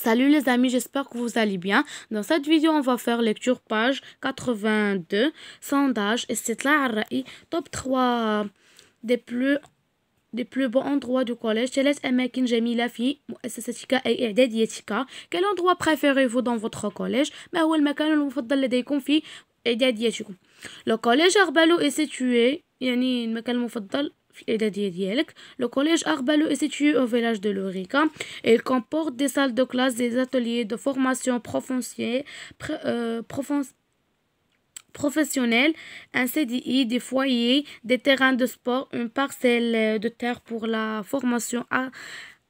Salut les amis, j'espère que vous allez bien. Dans cette vidéo, on va faire lecture page 82, sondage, استطلاع الرأي, top 3 des plus beaux endroits du collège. 3 أماكن جميلة في مؤسستك أي إعداديتك. Quel endroit préférez-vous dans votre collège? ما هو المكان المفضل لديكم في إعداديتكم؟ Le collège Arbalo est situé, يعني المكان المفضل في الإعدادية ديالك. Le collège Arbalo est situé au village de Lorica. Il comporte des salles de classe, des ateliers de formation professionnelle, un CDI, des foyers, des terrains de sport, une parcelle de terre pour la formation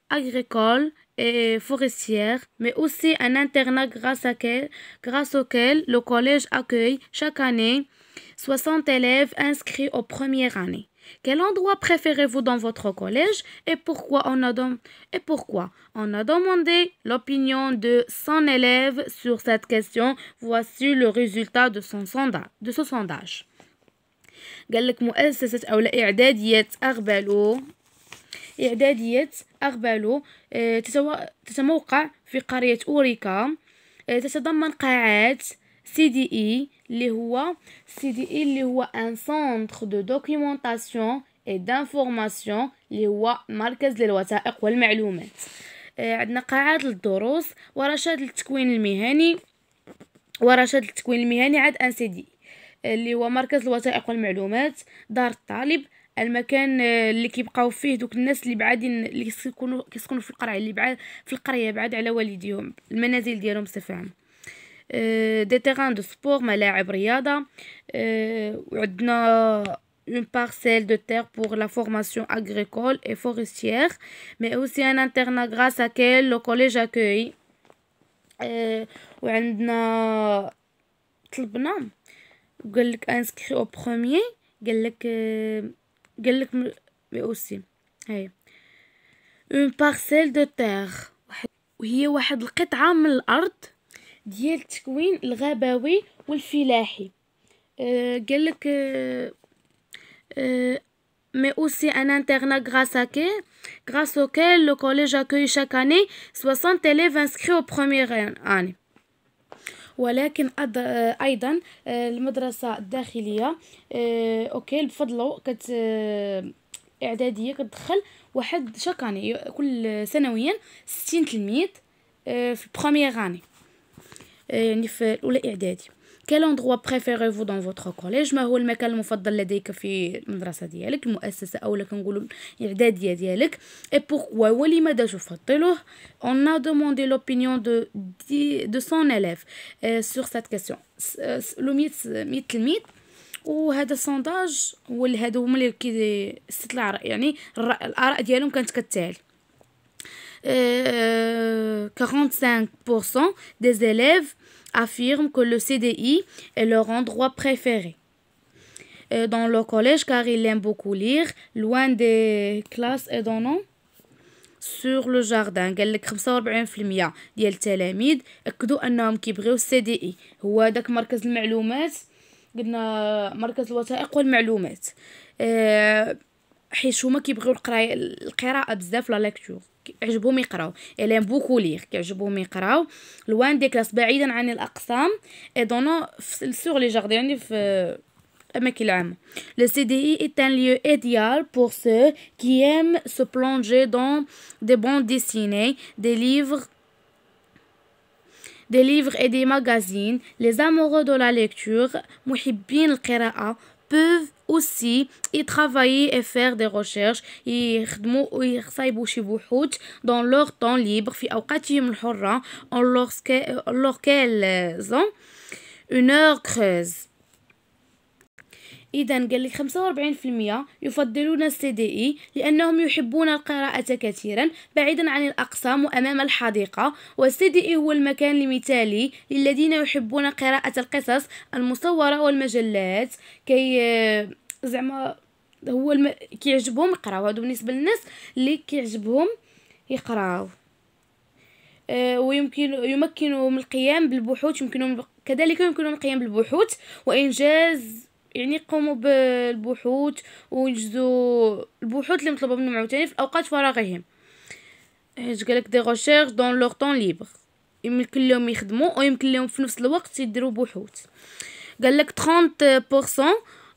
agricole et forestière, mais aussi un internat grâce auquel le collège accueille chaque année 60 élèves inscrits aux premières années. Quel endroit préférez-vous dans votre collège et pourquoi? On a demandé l'opinion de 100 élèves sur cette question. Voici le résultat de ce sondage. قال لك مؤسسة أو إعدادية أغبالو تتموقع في قرية أوريكا. تتضمن قاعات CDE اللي هو un centre de documentation et d'information اللي هو مركز للوثائق والمعلومات. عندنا قاعات للدروس ورشاد للتكوين المهني عاد ان CDE اللي هو مركز الوثائق والمعلومات. دار الطالب المكان اللي كيبقاو فيه دوك الناس اللي بعادين اللي كيسكنوا في القريه بعاد على والديهم المنازل ديالهم بصفه عامه. دي تيران دو سبور ملاعب رياضه. وعندنا une parcelle de terre pour la formation agricole et forestière, mais aussi un internat grâce à quel le collège accueille. وعندنا طلبنا قال لك inscrit au premier قال لك mais aussi هاي une parcelle de terre وهي واحد القطعة من الأرض ديال التكوين الغابوي والفلاحي. قال لك mais aussi un internat grâce auquel le collège accueille chaque année 60 élèves inscrits aux premières années. ولكن ايضا المدرسه الداخليه اوكي بفضله اعداديه كتدخل واحد شاكاني كل سنويا 60 تلميذ في بروميير اني يعني في الاولى اعدادي. Quel endroit préférez-vous dans votre collège? ما هو المكان المفضل لديك في المدرسة ديالك المؤسسة أو كنقولوا الإعدادية ديالك et pourquoi ولماذا تفضله؟ On a demandé l'opinion de 100 élèves sur cette question. لو 100 تلميذ. وهذا السونداج هادو هما اللي استطلاع رأي يعني الآراء ديالهم كانت كالتالي. 45% des élèves affirment que le CDI est leur endroit préféré dans le collège car ils aiment beaucoup lire loin des classes et donnant sur le jardin. قال لك 45% ديال التلاميذ اكدوا انهم كيبغيو CDI هو داك مركز المعلومات قلنا مركز الوثائق والمعلومات حيت هما كيبغيو القراءة بزاف لا ليكتور يعجبهم يقراو الين بوكو لير كيعجبهم يقراو لوان دي كلاس بعيدا عن الاقسام اي دونو سور لي جاردين يعني في الاماكن العامه. Le CDI est un lieu idéal pour ceux qui aiment se plonger dans des bandes dessinées, des livres et des magazines. Les amoureux de la lecture محبين القراءة peuvent aussi y travailler et faire des recherches يخدموا ويصايبوا شي بحوث dans leur temps libre في أوقاتهم الحرة lorsqu'elles ont une heure creuse. إذا قال لك 45% يفضلون الCDI لأنهم يحبون القراءة كثيرا بعيدا عن الأقسام وأمام الحديقة. والCDI هو المكان المثالي للذين يحبون قراءة القصص المصورة والمجلات زعما هو كيعجبهم يقراو. هادو بالنسبة للناس اللي كيعجبهم يقراو. ويمكنهم القيام بالبحوث كذلك يمكنهم القيام بالبحوث وإنجاز يعني يقوموا بالبحوث وينجزوا البحوث اللي مطلوبه منهم عاوتاني في اوقات فراغهم. قالك دي ريشيرش دون لور طون ليبر يمكن لهم يخدموا ويمكن لهم في نفس الوقت يديروا بحوث. قال لك 30%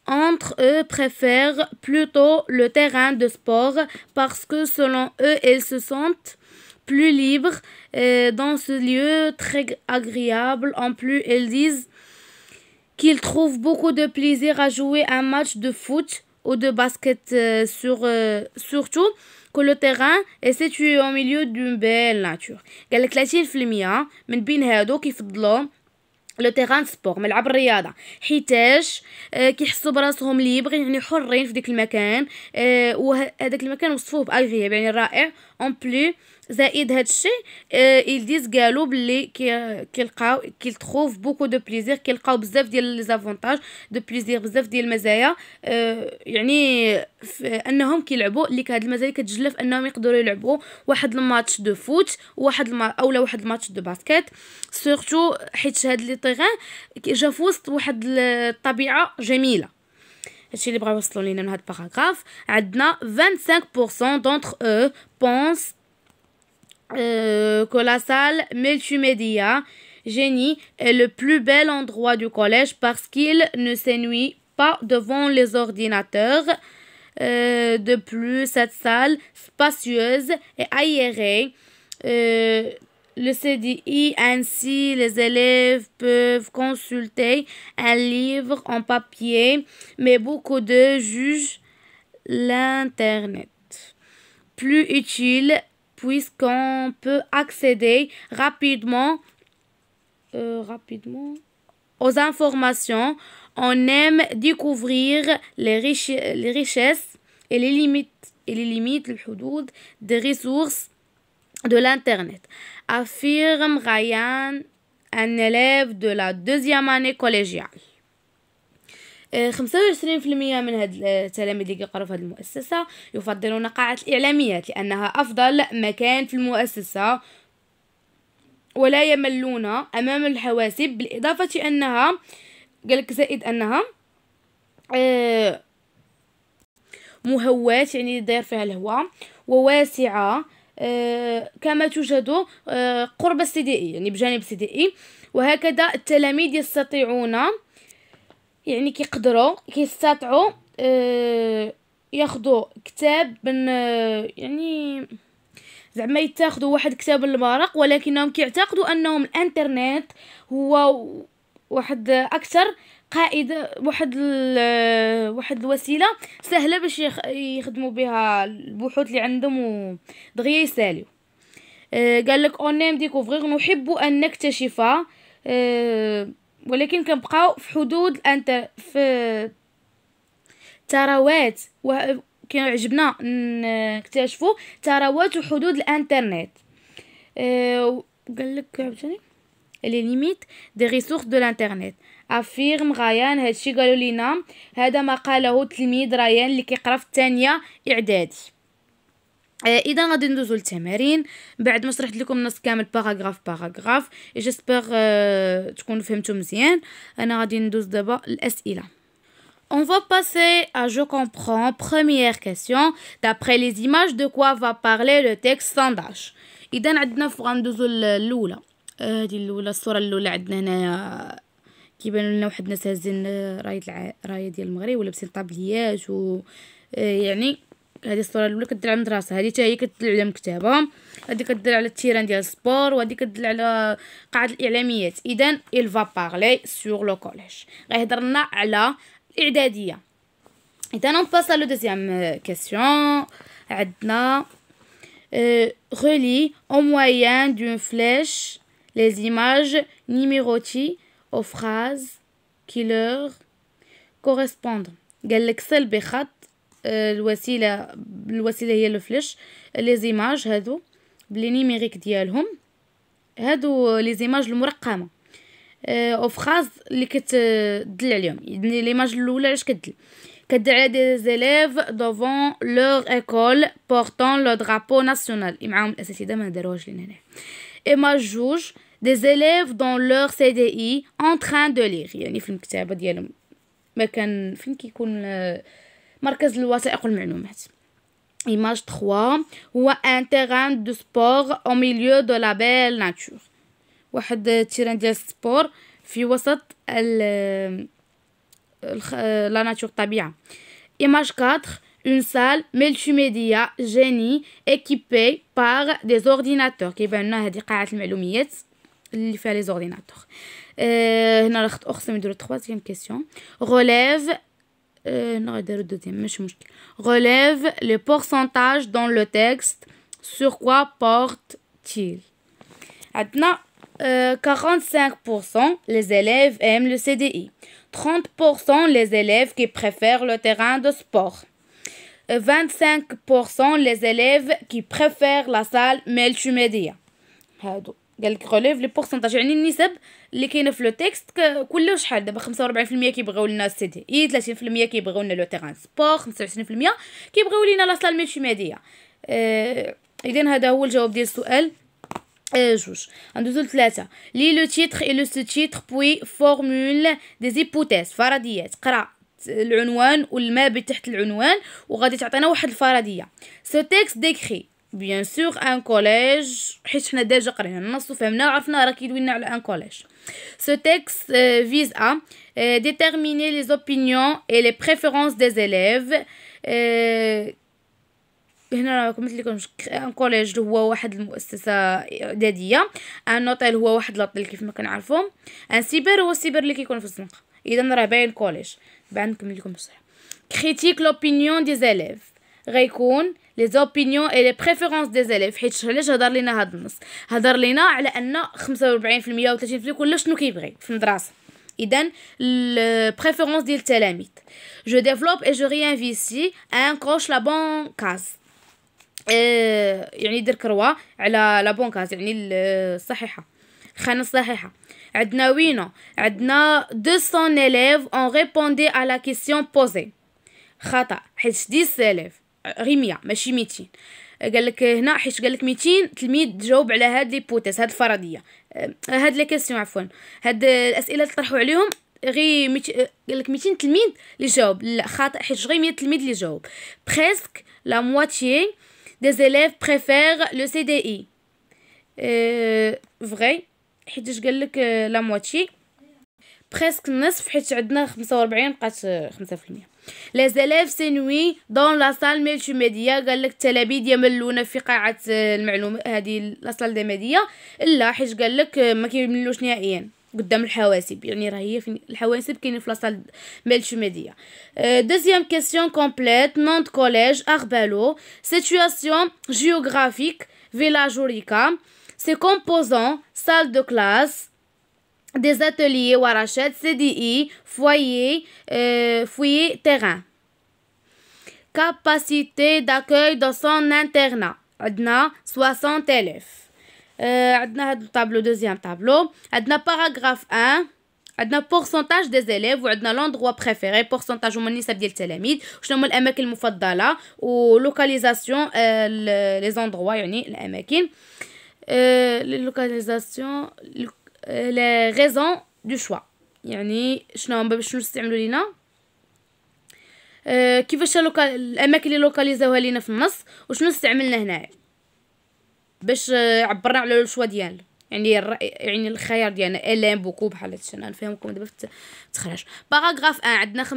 entre eux préfèrent plutôt le terrain de sport parce que selon eux ils se sentent plus libres dans ce lieu très agréable. En plus ils disent qu'ils trouvent beaucoup de plaisir à jouer un match de foot ou de basket surtout que le terrain est situé au milieu d'une belle nature. قال لك 30% من بين هادو كيفضلوا لو تيران سبور ملعب الرياضه حيتاش كيحسوا براسهم ليبر يعني حرين في ديك المكان وهذاك المكان وصفوه باغرياب يعني رائع اون بلو زائد هذا الشيء يلديز قالوا باللي كيلقاو كيلتروف بوكو دو بليزير كيلقاو بزاف ديال لي زافونتاج دو بليزير بزاف ديال المزايا يعني انهم كيلعبوا اللي هاد المزايا كتجلف انهم يقدروا يلعبوا واحد الماتش دو فوت اولا واحد الماتش دو باسكيت سورتو حيت هاد لي طيغان جا في وسط واحد الطبيعه جميله. هادشي اللي بغاو يوصلوا لينا من هاد الباراغراف. عندنا 25% d'entre eux pensent que la salle multimédia génie est le plus bel endroit du collège parce qu'il ne s'ennuie pas devant les ordinateurs. De plus, cette salle spacieuse et aérée le CDI, ainsi les élèves peuvent consulter un livre en papier, mais beaucoup de jugent l'internet plus utile puisqu'on peut accéder rapidement aux informations. On aime découvrir les richesses et les limites, le حدود des ressources de l'internet, affirme Ryan, un élève de la 2e année collégiale. 25% من هاد التلاميذ اللي كيقراو في هاد المؤسسة يفضلون قاعة الإعلاميات لأنها أفضل مكان في المؤسسة ولا يملون أمام الحواسب، بالإضافة أنها قالك زائد أنها مهواة يعني داير فيها الهواء وواسعة كما توجد قرب السي يعني بجانب السي وهكذا التلاميذ يستطيعون يعني كيستطيعوا ياخذوا كتاب من يعني زعما يتاخذوا واحد كتاب الورق ولكنهم كيعتقدوا انهم الانترنت هو واحد اكثر قاعده واحد الوسيله سهله باش يخدموا بها البحوث اللي عندهم ودغيا يساليو. قال لك اونيم ديكوفريغ نحب ان نكتشف ولكن كنبقاو في حدود في ثروات كيعجبنا نكتشفوا ثروات وحدود الانترنت. قال لك عاوتاني لي ليميت دي ريسورس دو الانترنت افيرم غيان. هادشي قالوا لينا هذا ما قاله تلميذ ريان اللي كيقرا في الثانيه اعدادي. اذا غادي ندوزو للتمارين بعد ما شرحت لكم النص كامل باراغراف جيسبر تكونوا فهمتوا مزيان. انا غادي ندوز دابا الاسئله. On va passer à je comprends. Première question. D'après les images, de quoi va parler le texte sondage? إذا عندنا غندوزو الأولى. هذه الأولى الصورة الأولى عندنا هنايا كيبانوا لنا واحد الناس هازين راية ديال المغرب ولابسين طابليات و يعني هذه الصورة الأولى كدل على المدرسة، هذه حتى هي كدل على مكتبة، هذه كدل على التيران ديال السبور، وهذه كدل على قاعة الإعلاميات. إذا il va parler sur le collège. غيهضر لنا على الإعدادية. إذا on passe à la deuxième question. عندنا relie au moyen d'une flèche les images numérotées aux phrases qui leur correspondent. قال لك سل بخط الوسيله هي الفلاش لي زيماج هادو بلي نيميريك ديالهم هادو لي زيماج المرقمه او فراز اللي كتدل عليهم. يعني ليماج الاولى علاش كدل على دي زيليف دوفون لور ايكول بورتون لو درابو ناسيونال معاهم الاساتذه ما داروهاش لينا هنا. ايماج جوج دي زيليف دون لور سي دي اي ان تران دو لير يعني في المكتبه ديالهم مكان فين كيكون مركز الوثائق والمعلومات. Image 3 هو un terrain de sport au milieu de la belle nature. واحد تيران ديال سبور في وسط لا ناتور الطبيعة. Image 4, une salle multimédia génie équipée par des ordinateurs. كيبان لنا هذه قاعة المعلومات اللي فيها les ordinateurs. هنا الاخت اقسم نديرو 3e question. Relève نقدروا الدوزيام ماشي مشكل. Relève le pourcentage dans le texte. Sur quoi porte-t-il? عندنا 45% les élèves aiment le CDI. 30% les élèves qui préfèrent le terrain de sport. 25% les élèves qui préfèrent la salle multimédia. هادو قالك غوليف لي بورسونتاج يعني النسب اللي كاينه في لو تيكست كله شحال دابا 45% كيبغيو لنا السي دي اي 30% كيبغيو لنا لو تيران سبور 25% كيبغيو لينا لا سال ملتيميديا. اذا هذا هو الجواب ديال السؤال جوج. ندوزو لثلاثة. لي لو تيتر اي لو سو تيتر بوي فورمول دي زيبوتيز فرضيات. قرا العنوان والما تحت العنوان وغادي تعطينا واحد الفرضيه. سو تيكست ديكري بيان سور ان كوليج حيت حنا ديجا قرينا النص وفهمنا وعرفنا راه كيدوينا على ان كوليج. سو تيكست فيز ا déterminer les opinions et les préférences des élèves. هنا راكم مثل لكم ان كوليج هو واحد المؤسسه اعداديه. ان نوتيل هو واحد لاطيل كيف ما كنعرفوا. ان سيبر هو السيبر اللي كيكون في الزنقه. اذا راه باين كوليج. بعد نكمل لكم الشرح. critique l'opinion des élèves غيكون les opinions et les préférences des élèves حيت علاش هضر لينا هذا النص هضر لينا على ان 45% و 30% كل شنو كيبغي في المدرسه. اذا البريفيرونس ديال التلاميذ. je développe et je réinvestis un coche la bonne case. يعني يدير كروه على لا بون كاز يعني الصحيحه الخانه الصحيحه. عندنا وينو عندنا 200 élèves ont répondu à la question posée. خطا حيت 10 élèves غير 100 ماشي 200. قال لك هنا حيت قال لك 200 تلميذ جاوب على هاد ليبوتيز هاد الفرضيه هاد لي كيسيون عفوا هاد الاسئله اللي طرحوا عليهم غير قال لك 200 تلميذ اللي جاوب. لا خطا حيت غير 100 تلميذ اللي جاوب. presque la moitié des élèves préfèrent le CDI. vrai حيت قال لك لا موتشي presque النصف حيت عندنا 45 بقات 5%. les élèves s'ennuient dans la salle multimédia قال لك التلاميذ يملون في قاعه المعلومات هذه لا سال دي ميديا. لا حيت قال لك ما كيملوش نهائيا قدام الحواسب يعني راه هي في الحواسب كاينين في لا سال ملتيميديا. دوزيام كيسيون كومبليت نون دو كوليج Arbalo. situation géographique village Orica. ses composants salle de classe des ateliers ورشات CDI foyer terrain. capacité d'accueil dans son internat عندنا 60 élèves. عندنا هاد الطابلو دوزيام طابلو. عندنا باراغراف 1 عندنا بورسونتاج دي زيليف وعندنا لوندغوا بريفيري بورسونتاج هما النسب ديال التلاميذ وشنو هما الاماكن المفضله ولوكاليزاسيون لي زوندغوا يعني الاماكن لي لوكاليزاسيون لي ريزون دو شوا يعني شنو هما باش نستعملوا لينا كيفاش الاماكن اللي لوكاليزاوها لينا في النص وشنو استعملنا هنايا باش عبرنا على الشوا ديالنا يعني الخيار ديالنا الين بوكو بحال هادشي انا نفهمكم دابا في التخريج. باراغراف 1 عندنا 45%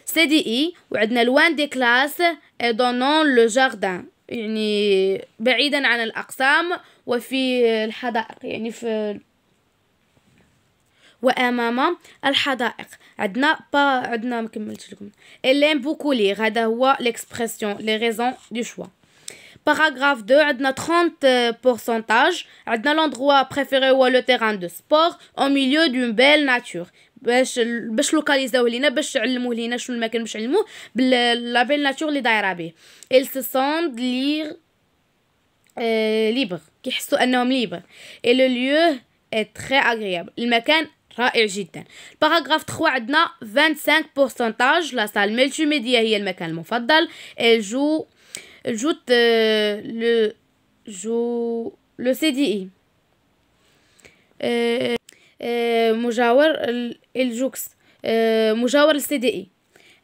سي دي اي وعندنا لوان دي كلاس اي دونون لو جاردان يعني بعيدا عن الاقسام وفي الحدائق يعني في وامام الحدائق. عندنا ما كملتش لكم الين بوكو لي هذا هو ليكسبرسيون لي ريزون دو شوا. Paragraphe 2 عندنا 30% عندنا l'endroit préféré هو le terrain de sport au milieu d'une belle nature باش لوكاليزاوه لينا باش علموه لينا شنو المكان باش علموه لا بيل ناتور اللي دايره به. ils se sentent libre كيحسوا انهم ليبر et le lieu est très agréable المكان رائع جدا. باراغراف 3 عندنا 25% لا سال ملتيميديا هي المكان المفضل. le CDI مجاور الجوكس مجاور الCDI.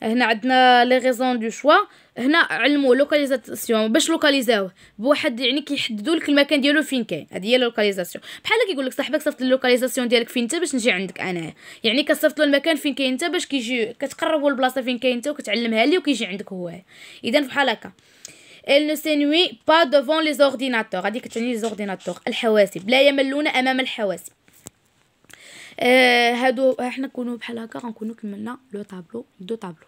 هنا عندنا لي ريزون دو شوا. هنا علموا لوكاليزاسيون باش لوكاليزاوه بواحد، يعني كيحددوا لك المكان ديالو فين كاين. هذه هي لوكاليزاسيون. بحال كيقول لك صاحبك صيفط اللوكاليزاسيون ديالك فين انت باش نجي عندك انايا، يعني كتصيفط له المكان فين كاين انت باش كيجي كتقربوا البلاصه فين كاين انت وكتعلمها ليه وكيجي عندك هو. اذا بحال هكا elle ne s'ennuie pas devant les ordinateurs. هذه كتعني لي زورديناتور الحواسب، لا يملون امام الحواسب. هادو احنا نكونوا بحال هكا غنكونوا كملنا لو طابلو دو طابلو.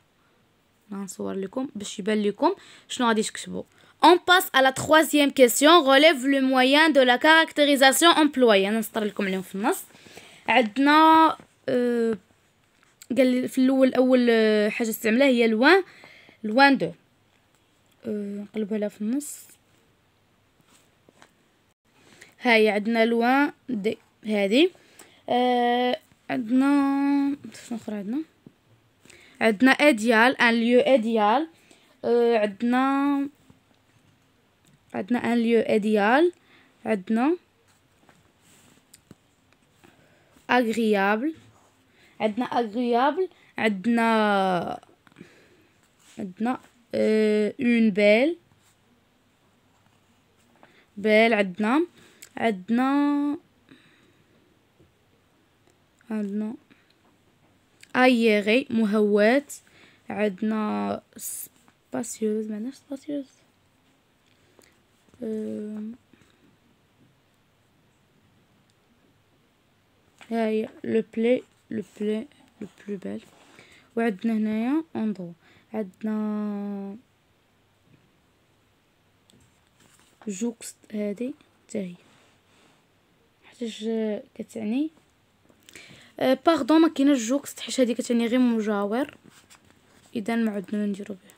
نصور لكم باش يبان لكم شنو غادي تكتبوا. On passe à la troisième question. Relève le moyen de la caractérisation employée. انا نسطر لكم عليهم في النص. عندنا قال لي في الاول اول حاجه استعملها هي لوان دو. نقلبها لها في النص. هاي عندنا لوان دي هذه. عندنا شنو اخر عندنا اديال ان ليو اديال. عندنا ان ليو اديال. عندنا agréable. عندنا une belle. عندنا aéré مهواة. عندنا spacieuse. معناش spacieuse. هاي لو بلو بال. وعندنا هنايا اندرو. عندنا جوكست. هذه حتى هي حيتاش كتعني باردون ما كايناش جوكست حيت هذه كتعني غير مجاور. اذا ما عندنا نديرو بها،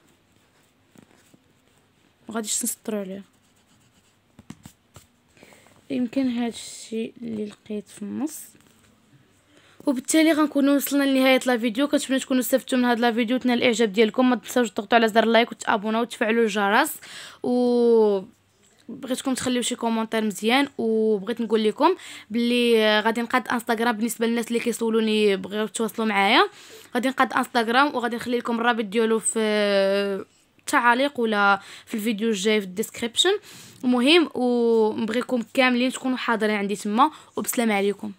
ما غاديش نسطروا عليها. يمكن هذا الشيء اللي لقيت في النص. وبالتالي غنكونوا وصلنا لنهايه لا فيديو. كنتمنى تكونوا استفدتوا من هذا لا فيديو وتنال الاعجاب ديالكم. ما تنساوش تضغطوا على زر اللايك وتابوناو وتفعلوا الجرس. بغيتكم تخليو شي كومونتير مزيان. وبغيت نقول لكم بلي غادي نقاد انستغرام بالنسبه للناس اللي كيسولوني بغيو يتواصلوا معايا. غادي نقاد انستغرام وغادي نخلي لكم الرابط ديالو في التعاليق ولا في الفيديو الجاي في الديسكريبشن. المهم ونبغيكم كاملين تكونوا حاضرين عندي تما. وبسلام عليكم.